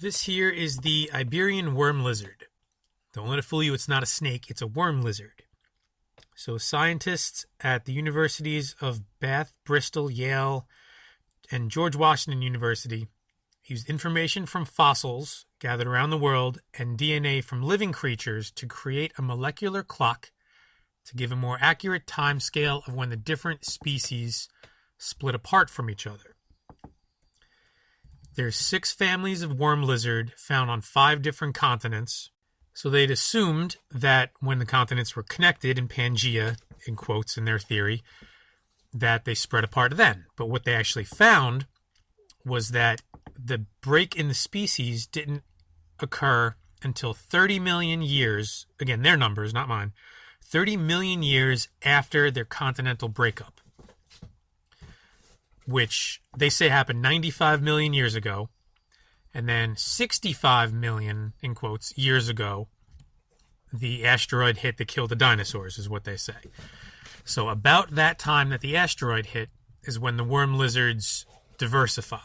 This here is the Iberian worm lizard. Don't let it fool you, it's not a snake, it's a worm lizard. So scientists at the universities of Bath, Bristol, Yale, and George Washington University used information from fossils gathered around the world and DNA from living creatures to create a molecular clock to give a more accurate time scale of when the different species split apart from each other. There's 6 families of worm lizard found on 5 different continents. So they'd assumed that when the continents were connected in Pangaea, in quotes in their theory, that they spread apart then. But what they actually found was that the break in the species didn't occur until 30 million years, again, their numbers, not mine, 30 million years after their continental breakup, which they say happened 95 million years ago. And then 65 million, in quotes, years ago, the asteroid hit that killed the dinosaurs, is what they say. So about that time that the asteroid hit is when the worm lizards diversified.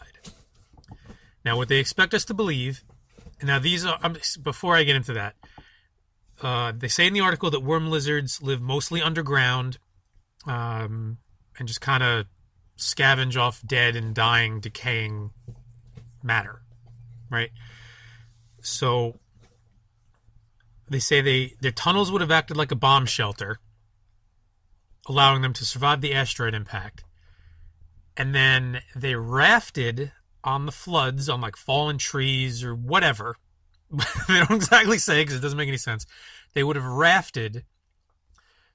Now, what they expect us to believe, now these are, before I get into that, they say in the article that worm lizards live mostly underground and just kind of scavenge off dead and dying, decaying matter. Right? So they say their tunnels would have acted like a bomb shelter, allowing them to survive the asteroid impact. And then they rafted on the floods on like fallen trees or whatever. They don't exactly say because it doesn't make any sense. They would have rafted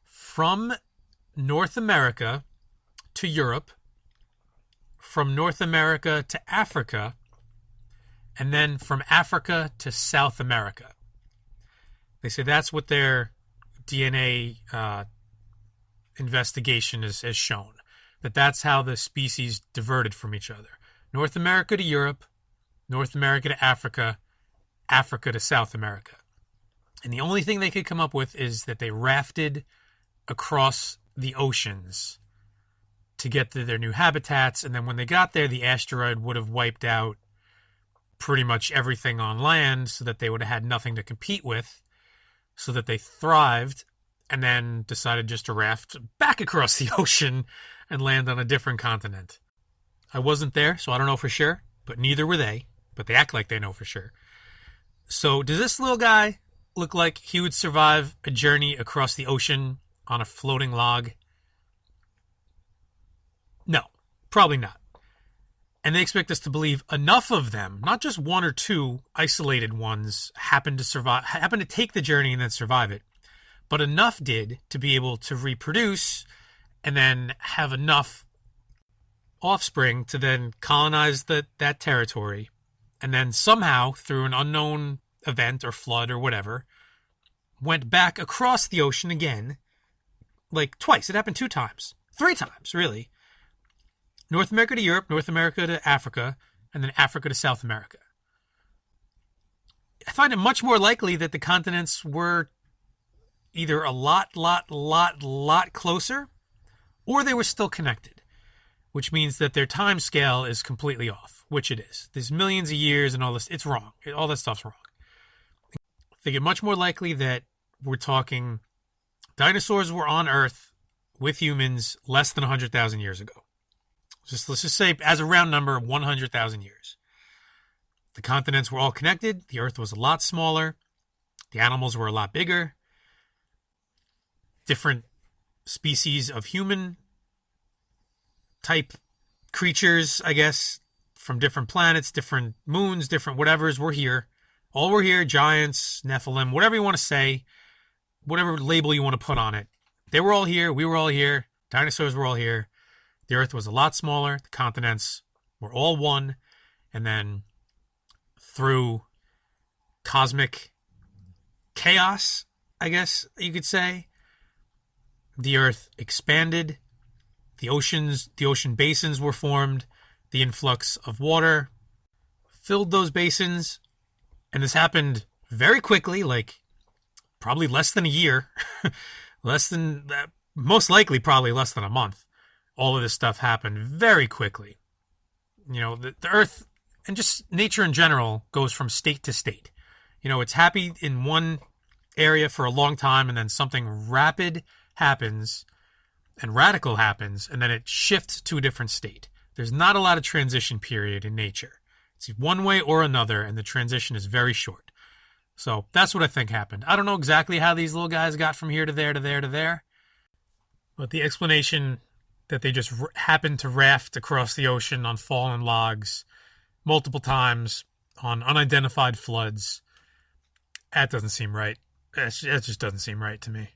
from North America to Europe, from North America to Africa, and then from Africa to South America. They say that's what their DNA investigation has shown, that's how the species diverted from each other. North America to Europe, North America to Africa, Africa to South America. And the only thing they could come up with is that they rafted across the oceans to get to their new habitats, and then when they got there, the asteroid would have wiped out pretty much everything on land so that they would have had nothing to compete with, so that they thrived and then decided just to raft back across the ocean and land on a different continent. I wasn't there, so I don't know for sure, but neither were they, but they act like they know for sure. So does this little guy look like he would survive a journey across the ocean on a floating log? No, probably not. And they expect us to believe enough of them, not just 1 or 2 isolated ones, happen to take the journey and then survive it, but enough did to be able to reproduce and then have enough offspring to then colonize that territory, and then somehow, through an unknown event or flood or whatever, went back across the ocean again, like twice. It happened 2 times. 3 times, really. North America to Europe, North America to Africa, and then Africa to South America. I find it much more likely that the continents were either a lot closer, or they were still connected, which means that their time scale is completely off, which it is. There's millions of years and all this. It's wrong. All that stuff's wrong. I think it's much more likely that we're talking dinosaurs were on Earth with humans less than 100,000 years ago. Let's just say, as a round number, 100,000 years. The continents were all connected. The Earth was a lot smaller. The animals were a lot bigger. Different species of human type creatures, I guess, from different planets, different moons, different whatevers were here. All were here, giants, Nephilim, whatever you want to say, whatever label you want to put on it. They were all here. We were all here. Dinosaurs were all here. The Earth was a lot smaller. The continents were all one. And then through cosmic chaos, I guess you could say, the Earth expanded. The ocean basins were formed. The influx of water filled those basins. And this happened very quickly, like probably less than a year. Most likely probably less than a month. All of this stuff happened very quickly. You know, the Earth and just nature in general goes from state to state. It's happy in one area for a long time, and then something rapid happens and radical happens, and then it shifts to a different state. There's not a lot of transition period in nature. It's one way or another, and the transition is very short. So that's what I think happened. I don't know exactly how these little guys got from here to there to there to there, but the explanation that they just happened to raft across the ocean on fallen logs multiple times on unidentified floods, that doesn't seem right. That just doesn't seem right to me.